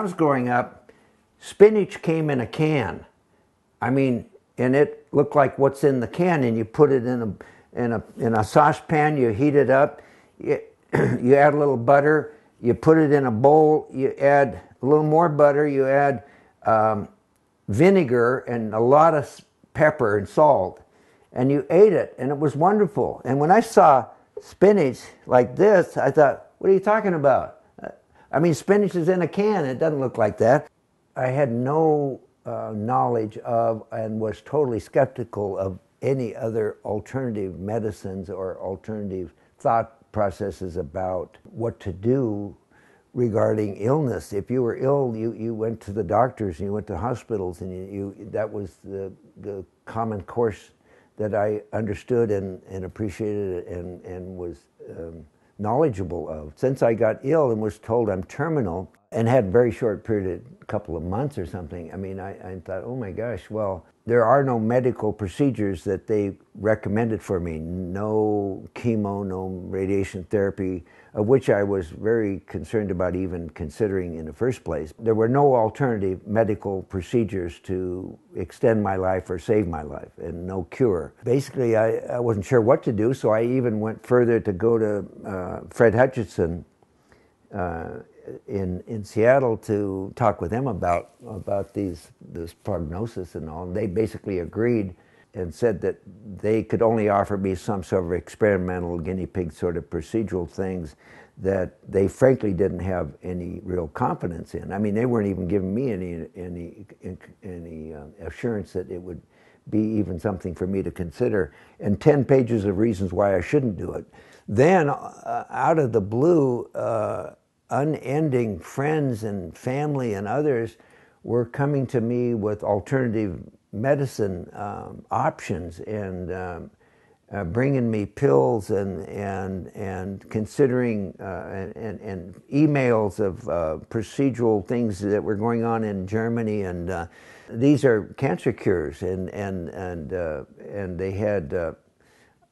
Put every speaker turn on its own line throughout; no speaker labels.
I was growing up, spinach came in a can. I mean, and it looked like what's in the can, and you put it in a saucepan, you heat it up, you add a little butter, you put it in a bowl, you add a little more butter, you add vinegar and a lot of pepper and salt, and you ate it, and it was wonderful. And when I saw spinach like this, I thought, what are you talking about? I mean, spinach is in a can. It doesn't look like that. I had no knowledge of and was totally skeptical of any other alternative medicines or alternative thought processes about what to do regarding illness. If you were ill, you went to the doctors and you went to hospitals, and that was the common course that I understood and appreciated and was knowledgeable of. Since I got ill and was told I'm terminal and had a very short period, a couple of months or something, I mean, I thought, oh my gosh, well, there are no medical procedures that they recommended for me. No chemo, no radiation therapy, of which I was very concerned about even considering in the first place. There were no alternative medical procedures to extend my life or save my life, and no cure. Basically, I wasn't sure what to do, so I even went further to go to Fred Hutchinson in Seattle to talk with them about this prognosis and all. And they basically agreed and said that they could only offer me some sort of experimental guinea pig sort of procedural things that they frankly didn't have any real confidence in. I mean, they weren't even giving me any assurance that it would be even something for me to consider, and 10 pages of reasons why I shouldn't do it. Then, out of the blue, unending friends and family and others were coming to me with alternative medicine options and bringing me pills and considering and emails of procedural things that were going on in Germany, and these are cancer cures, and they had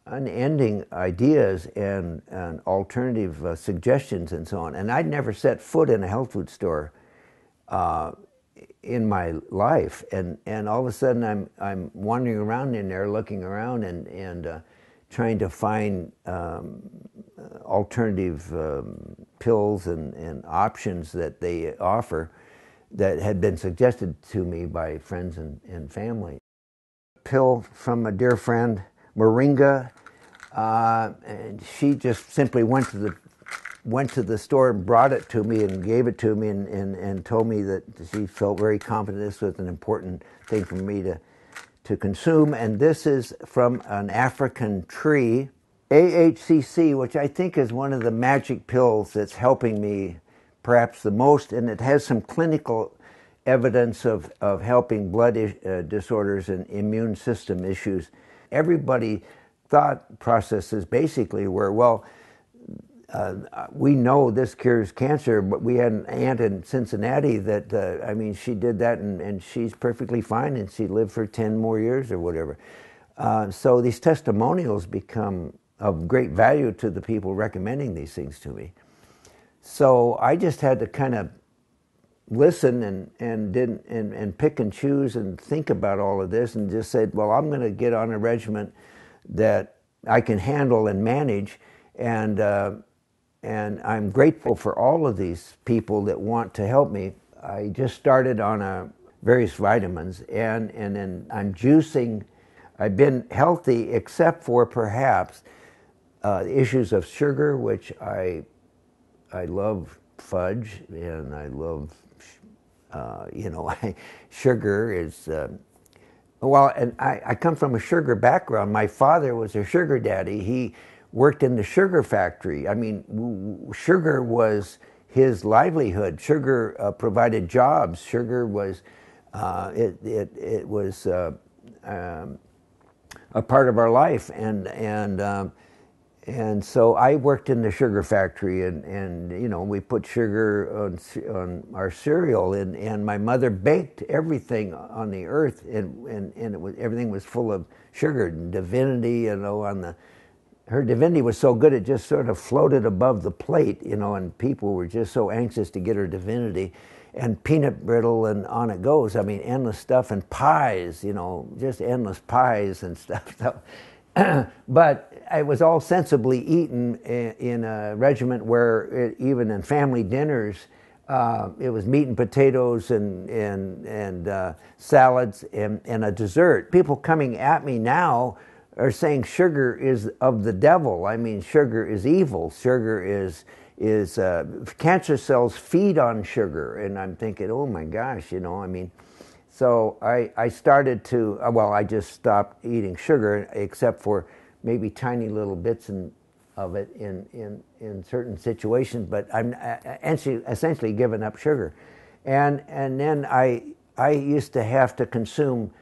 unending ideas and alternative suggestions and so on. And I'd never set foot in a health food store in my life, and all of a sudden I'm wandering around in there, looking around and trying to find alternative pills and options that they offer that had been suggested to me by friends and family. Pill from a dear friend, Moringa, and she just simply went to the store and brought it to me and gave it to me and told me that she felt very confident this was an important thing for me to consume. And this is from an African tree, AHCC, which I think is one of the magic pills that's helping me perhaps the most, and it has some clinical evidence of helping blood disorders and immune system issues. Everybody thought processes basically were, well, we know this cures cancer, but we had an aunt in Cincinnati that, I mean, she did that and she's perfectly fine and she lived for 10 more years or whatever. So these testimonials become of great value to the people recommending these things to me. So I just had to kind of listen and pick and choose and think about all of this, and just said, well, I'm going to get on a regimen that I can handle and manage, and I'm grateful for all of these people that want to help me. I just started on various vitamins, and then I'm juicing. I've been healthy except for perhaps issues of sugar, which I love fudge, and I love, sugar is, well, and I come from a sugar background. My father was a sugar daddy. He worked in the sugar factory. I mean, sugar was his livelihood. Sugar provided jobs. Sugar was, it was a part of our life, and so I worked in the sugar factory, and we put sugar on our cereal, and my mother baked everything on the earth, and everything was full of sugar. Divinity, her divinity was so good it just sort of floated above the plate, and people were just so anxious to get her divinity. and peanut brittle, and on it goes. I mean, endless stuff, and pies, you know, just endless pies and stuff. So, but it was all sensibly eaten in a regiment where even in family dinners, it was meat and potatoes and salads and a dessert. People coming at me now are saying sugar is of the devil. I mean, sugar is evil. Sugar is cancer cells feed on sugar. And I'm thinking, oh my gosh, you know, I mean, so I started to, well, I just stopped eating sugar except for maybe tiny little bits of it in certain situations, but I'm essentially given up sugar. And then I used to have to consume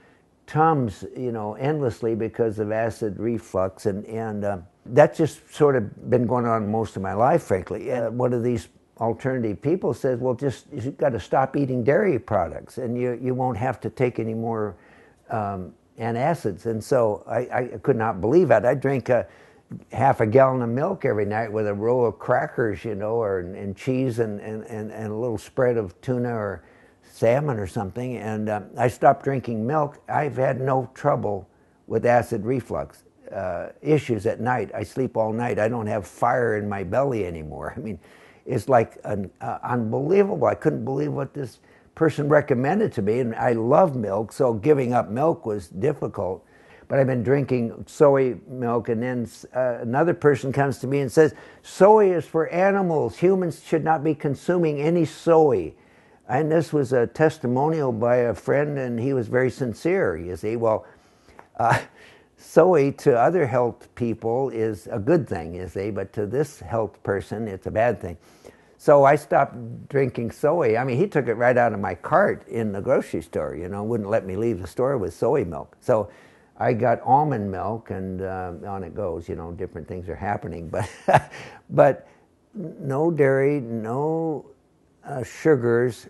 Tums, you know, endlessly because of acid reflux, and that's just sort of been going on most of my life, frankly. One of these alternative people says, well, just you've got to stop eating dairy products, and you won't have to take any more antacids. And so I could not believe it. I drink half a gallon of milk every night with a row of crackers, you know, and cheese and a little spread of tuna or salmon or something, and I stopped drinking milk. I've had no trouble with acid reflux issues at night. I sleep all night. I don't have fire in my belly anymore. I mean, it's like unbelievable. I couldn't believe what this person recommended to me, and I love milk, so giving up milk was difficult. But I've been drinking soy milk, and then another person comes to me and says, soy is for animals. Humans should not be consuming any soy. And this was a testimonial by a friend, and he was very sincere, you see. Well, soy to other health people is a good thing, you see, but to this health person, it's a bad thing. So I stopped drinking soy. I mean, he took it right out of my cart in the grocery store, you know, wouldn't let me leave the store with soy milk. So I got almond milk, and on it goes, you know, different things are happening. But no dairy, no sugars,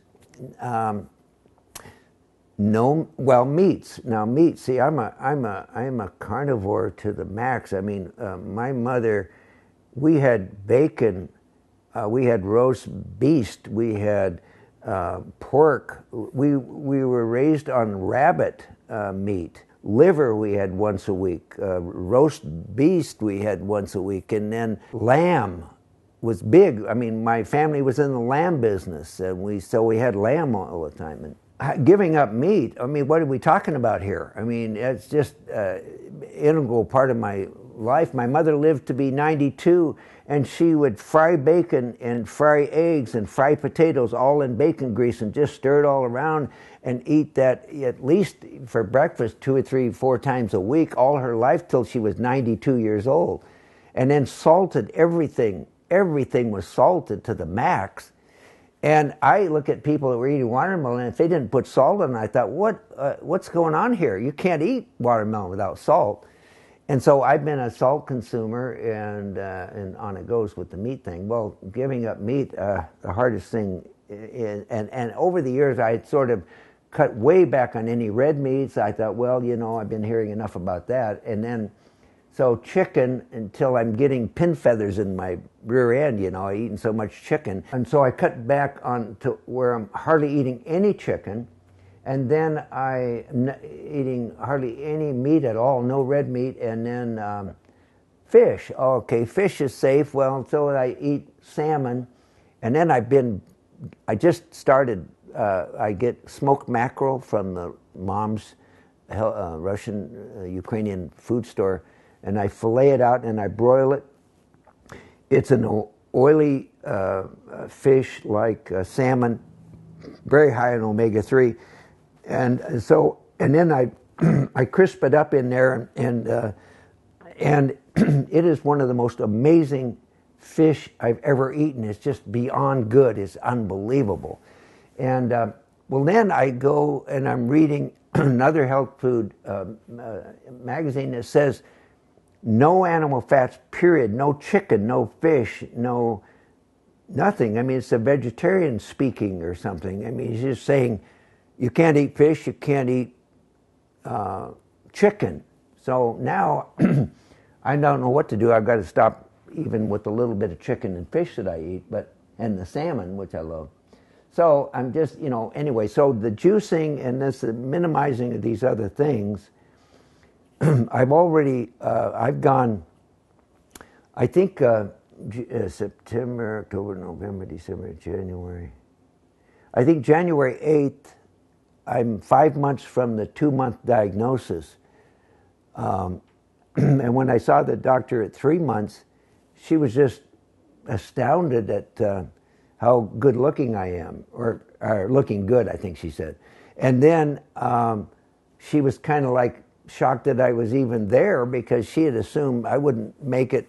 no, well, meats. Now meat, see, I'm a carnivore to the max. I mean, my mother, we had bacon, we had roast beast, we had pork. We were raised on rabbit meat. Liver we had once a week. Roast beast we had once a week, and then lamb was big. I mean, my family was in the lamb business, and so we had lamb all the time. And giving up meat, I mean, what are we talking about here? I mean, it's just an integral part of my life. My mother lived to be 92, and she would fry bacon and fry eggs and fry potatoes all in bacon grease and just stir it all around and eat that at least for breakfast 2 or 3, 4 times a week all her life till she was 92 years old. And then salted everything. Everything was salted to the max. And I look at people that were eating watermelon, and if they didn't put salt in it, I thought, what's going on here? You can't eat watermelon without salt. And so I've been a salt consumer, and on it goes with the meat thing. Well, giving up meat, the hardest thing, and over the years I had sort of cut way back on any red meats. I thought, well, you know, I've been hearing enough about that. And then, so chicken, until I'm getting pin feathers in my rear end, you know, eating so much chicken. And so I cut back on to where I'm hardly eating any chicken. And then eating hardly any meat at all, no red meat, and then fish. Okay, fish is safe. Well, so I eat salmon, and then I just started, I get smoked mackerel from the mom's Russian, Ukrainian food store, and I fillet it out and I broil it. It's an oily fish like salmon, very high in omega-3. And then I crisp it up in there, and it is one of the most amazing fish I've ever eaten. It's just beyond good. It's unbelievable. And well, then I go and I'm reading another health food magazine that says no animal fats, period. No chicken, no fish, no nothing. I mean, it's a vegetarian speaking or something. I mean, he's just saying, you can't eat fish, you can't eat chicken. So now I don't know what to do. I've got to stop even with the little bit of chicken and fish that I eat, and the salmon, which I love. So I'm just, anyway, so the juicing and this minimizing of these other things, I've gone, I think September, October, November, December, January. I think January 8th, I'm 5 months from the 2-month diagnosis. And when I saw the doctor at 3 months, she was just astounded at how good looking I am, or looking good, I think she said. And then she was kind of like shocked that I was even there, because she had assumed I wouldn't make it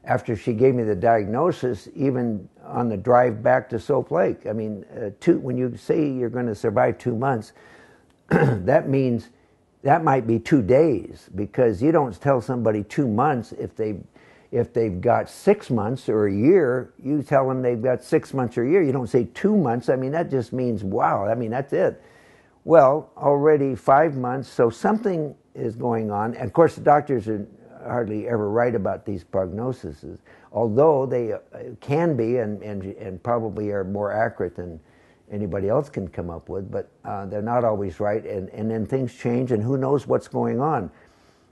after she gave me the diagnosis, even on the drive back to Soap Lake. I mean, when you say you're going to survive 2 months, that means that might be 2 days, because you don't tell somebody 2 months if they've got 6 months or a year. You tell them they've got 6 months or a year. You don't say 2 months. I mean, that just means, wow, I mean, that's it. Well, already 5 months, so something is going on. And of course, the doctors are hardly ever right about these prognoses, although they can be and probably are more accurate than anybody else can come up with, but they're not always right, and then things change, and who knows what's going on.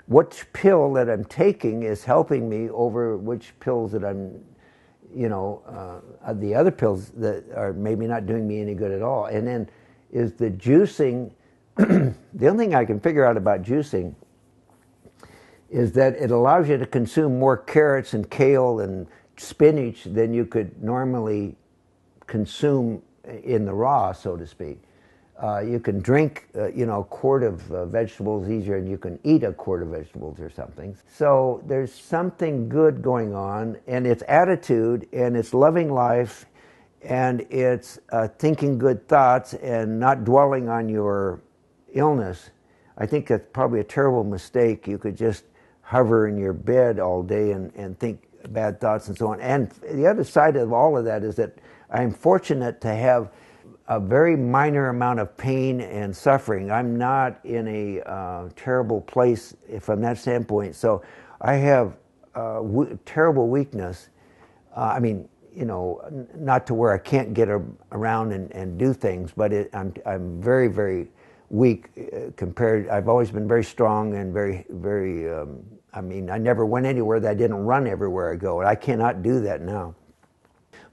Which pill that I'm taking is helping me over which pills that I'm, the other pills that are maybe not doing me any good at all. And then is the juicing, the only thing I can figure out about juicing is that it allows you to consume more carrots and kale and spinach than you could normally consume in the raw, so to speak. You can drink, a quart of vegetables easier than you can eat a quart of vegetables or something. So there's something good going on, and it's attitude, and it's loving life, and it's thinking good thoughts and not dwelling on your illness. I think that's probably a terrible mistake. You could just hover in your bed all day and think bad thoughts and so on. And the other side of all of that is that I'm fortunate to have a very minor amount of pain and suffering. I'm not in a terrible place from that standpoint. So I have terrible weakness. I mean, not to where I can't get around and do things, but I'm very, very weak compared. I've always been very strong and very, very. I mean, I never went anywhere that I didn't run everywhere I go, and I cannot do that now.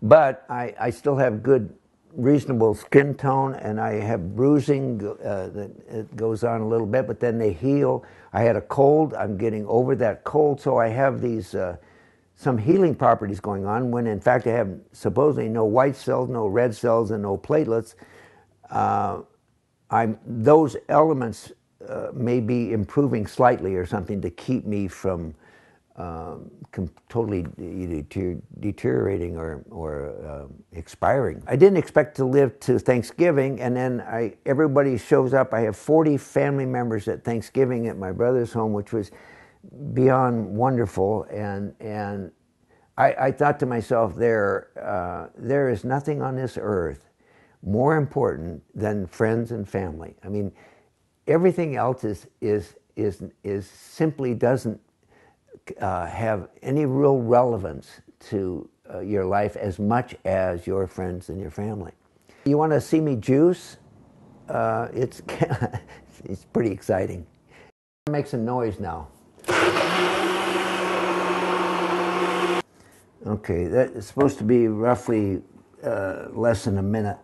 But I still have good, reasonable skin tone, and I have bruising that it goes on a little bit, but then they heal. I had a cold. I'm getting over that cold, so I have these some healing properties going on, when in fact I have supposedly no white cells, no red cells, and no platelets. Those elements may be improving slightly or something to keep me from totally deteriorating or expiring. I didn't expect to live to Thanksgiving, and then everybody shows up. I have 40 family members at Thanksgiving at my brother's home, which was beyond wonderful. And I thought to myself, there is nothing on this earth more important than friends and family. I mean, everything else is simply doesn't have any real relevance to your life as much as your friends and your family. You want to see me juice? It's it's pretty exciting. Make some noise now. Okay, that is supposed to be roughly less than a minute.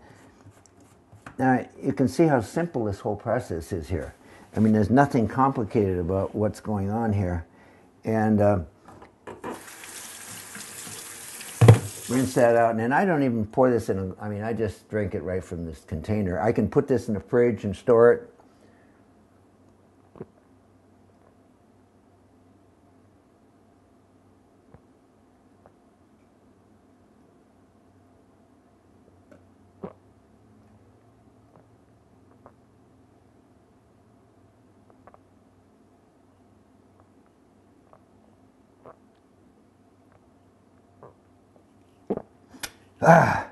Now, you can see how simple this whole process is here. I mean, there's nothing complicated about what's going on here. And rinse that out. And then I don't even pour this in, I just drink it right from this container. I can put this in the fridge and store it. Ah.